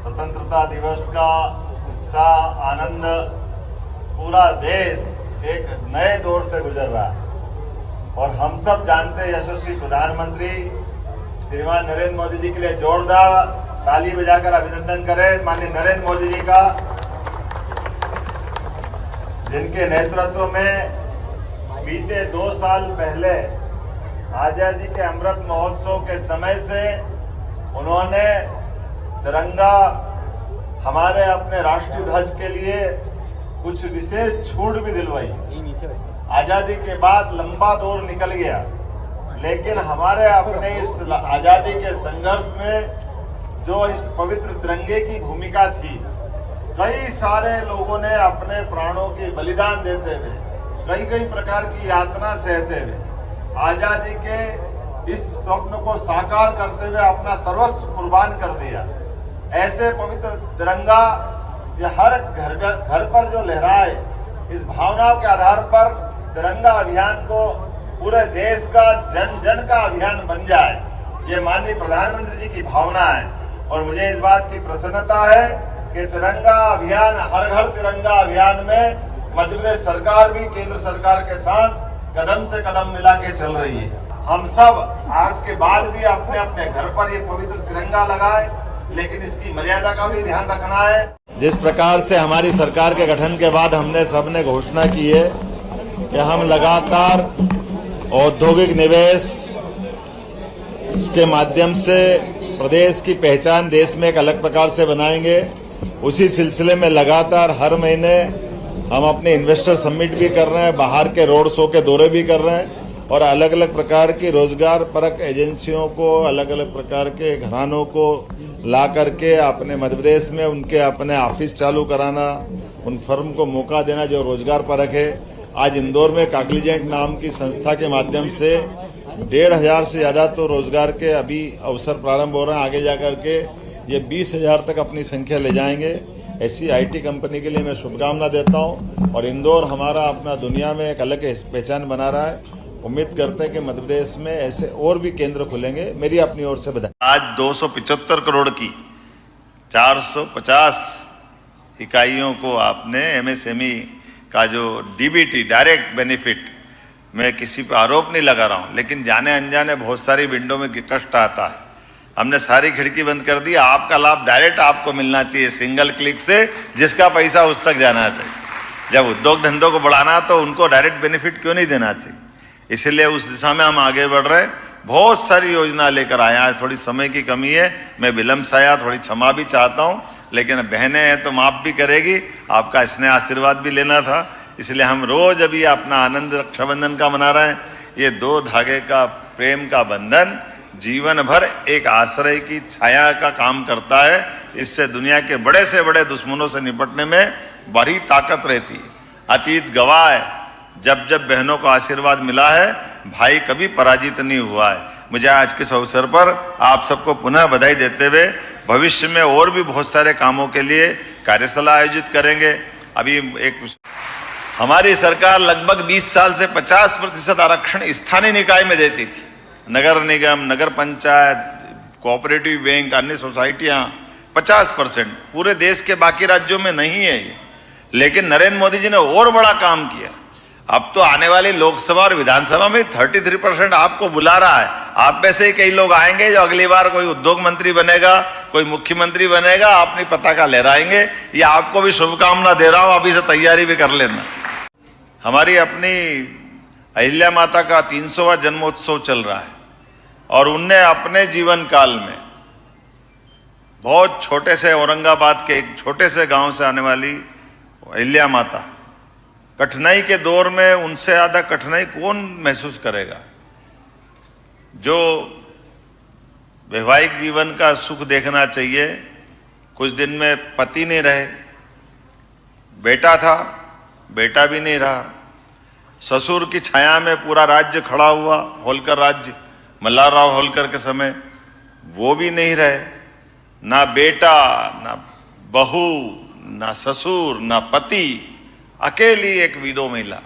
स्वतंत्रता दिवस का उत्साह आनंद पूरा देश एक नए दौर से गुजर रहा है और हम सब जानते हैं यशस्वी प्रधानमंत्री श्रीमान नरेंद्र मोदी जी के लिए जोरदार ताली बजाकर अभिनंदन करें। माननीय नरेंद्र मोदी जी का, जिनके नेतृत्व में बीते 2 साल पहले आजादी के अमृत महोत्सव के समय से उन्होंने तिरंगा हमारे अपने राष्ट्रीय ध्वज के लिए कुछ विशेष छूट भी दिलवाई। आजादी के बाद लंबा दौर निकल गया, लेकिन हमारे अपने इस आजादी के संघर्ष में जो इस पवित्र तिरंगे की भूमिका थी, कई सारे लोगों ने अपने प्राणों के बलिदान देते हुए, कई कई प्रकार की यातना सहते हुए आजादी के इस स्वप्न को साकार करते हुए अपना सर्वस्व कुर्बान कर दिया। ऐसे पवित्र तिरंगा ये हर घर पर जो लहराए, इस भावनाओं के आधार पर तिरंगा अभियान को पूरे देश का जन जन का अभियान बन जाए, ये माननीय प्रधानमंत्री जी की भावना है। और मुझे इस बात की प्रसन्नता है कि तिरंगा अभियान, हर घर तिरंगा अभियान में मध्य प्रदेश सरकार भी केंद्र सरकार के साथ कदम से कदम मिला के चल रही है। हम सब आज के बाद भी अपने अपने घर पर ये पवित्र तिरंगा लगाए, लेकिन इसकी मर्यादा का भी ध्यान रखना है। जिस प्रकार से हमारी सरकार के गठन के बाद हमने सबने घोषणा की है कि हम लगातार औद्योगिक निवेश के माध्यम से प्रदेश की पहचान देश में एक अलग प्रकार से बनाएंगे। उसी सिलसिले में लगातार हर महीने हम अपने इन्वेस्टर समिट भी कर रहे हैं, बाहर के रोड शो के दौरे भी कर रहे हैं और अलग अलग प्रकार की रोजगार परक एजेंसियों को, अलग अलग प्रकार के घरानों को ला करके अपने मध्य प्रदेश में उनके अपने ऑफिस चालू कराना, उन फर्म को मौका देना जो रोजगार परक है। आज इंदौर में काग्निजेंट नाम की संस्था के माध्यम से 1,500 से ज्यादा तो रोजगार के अभी अवसर प्रारंभ हो रहे हैं। आगे जाकर के ये 20,000 तक अपनी संख्या ले जाएंगे। ऐसी आईटी कंपनी के लिए मैं शुभकामना देता हूं और इंदौर हमारा अपना दुनिया में एक अलग पहचान बना रहा है। उम्मीद करते हैं कि मध्य प्रदेश में ऐसे और भी केंद्र खुलेंगे। मेरी अपनी ओर से बधाई। आज 275 करोड़ की 450 इकाइयों को आपने एमएसएमई का जो डीबीटी डायरेक्ट बेनिफिट, मैं किसी पर आरोप नहीं लगा रहा हूं, लेकिन जाने अनजाने बहुत सारी विंडो में कष्ट आता है। हमने सारी खिड़की बंद कर दी। आपका लाभ डायरेक्ट आपको मिलना चाहिए, सिंगल क्लिक से, जिसका पैसा उस तक जाना चाहिए। जब उद्योग धंधों को बढ़ाना तो उनको डायरेक्ट बेनिफिट क्यों नहीं देना चाहिए? इसलिए उस दिशा में हम आगे बढ़ रहे हैं। बहुत सारी योजना लेकर आया है। थोड़ी समय की कमी है, मैं विलंब से आया, थोड़ी क्षमा भी चाहता हूं, लेकिन बहनें हैं तो माफ भी करेगी। आपका स्नेह आशीर्वाद भी लेना था, इसलिए हम रोज अभी अपना आनंद रक्षाबंधन का मना रहे हैं। ये 2 धागे का प्रेम का बंधन जीवन भर एक आश्रय की छाया का काम करता है। इससे दुनिया के बड़े से बड़े दुश्मनों से निपटने में बड़ी ताकत रहती है। अतीत गवाह है, जब जब बहनों को आशीर्वाद मिला है, भाई कभी पराजित नहीं हुआ है। मुझे आज के इस अवसर पर आप सबको पुनः बधाई देते हुए भविष्य में और भी बहुत सारे कामों के लिए कार्यशाला आयोजित करेंगे। अभी हमारी सरकार लगभग 20 साल से 50% आरक्षण स्थानीय निकाय में देती थी। नगर निगम, नगर पंचायत, कोऑपरेटिव बैंक, अन्य सोसाइटियां 50%। पूरे देश के बाकी राज्यों में नहीं है ये। लेकिन नरेंद्र मोदी जी ने और बड़ा काम किया। अब तो आने वाली लोकसभा और विधानसभा में 33% आपको बुला रहा है। आप में से कई लोग आएंगे जो अगली बार कोई उद्योग मंत्री बनेगा, कोई मुख्यमंत्री बनेगा, अपनी पताका लहराएंगे। ये आपको भी शुभकामना दे रहा हूं, अभी से तैयारी भी कर लेना। हमारी अपनी अहिल्या माता का 300वां जन्मोत्सव चल रहा है और उनने अपने जीवन काल में बहुत छोटे से औरंगाबाद के एक छोटे से गांव से आने वाली अहिल्या माता, कठिनाई के दौर में उनसे ज्यादा कठिनाई कौन महसूस करेगा? जो वैवाहिक जीवन का सुख देखना चाहिए, कुछ दिन में पति नहीं रहे, बेटा था, बेटा भी नहीं रहा, ससुर की छाया में पूरा राज्य खड़ा हुआ, होलकर राज्य, मल्हारराव होलकर के समय, वो भी नहीं रहे। ना बेटा, ना बहू, ना ससुर, ना पति, अकेली एक विधवा महिला।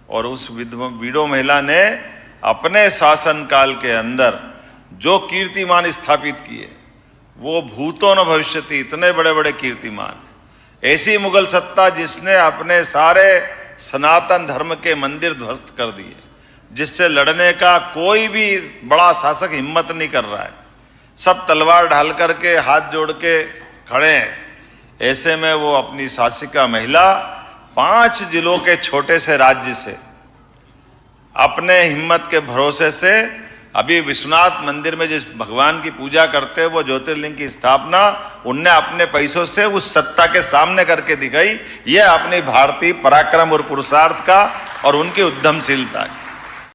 और उस विधवा महिला ने अपने शासन काल के अंदर जो कीर्तिमान स्थापित किए, वो भूतो न भविष्यति, इतने बड़े बड़े कीर्तिमान। ऐसी मुगल सत्ता जिसने अपने सारे सनातन धर्म के मंदिर ध्वस्त कर दिए, जिससे लड़ने का कोई भी बड़ा शासक हिम्मत नहीं कर रहा है, सब तलवार ढाल करके हाथ जोड़ के खड़े हैं। ऐसे में वो अपनी शासिका महिला 5 जिलों के छोटे से राज्य से अपने हिम्मत के भरोसे से अभी विश्वनाथ मंदिर में जिस भगवान की पूजा करते हैं, वो ज्योतिर्लिंग की स्थापना उनने अपने पैसों से उस सत्ता के सामने करके दिखाई। यह अपनी भारतीय पराक्रम और पुरुषार्थ का और उनकी उद्यमशीलता है।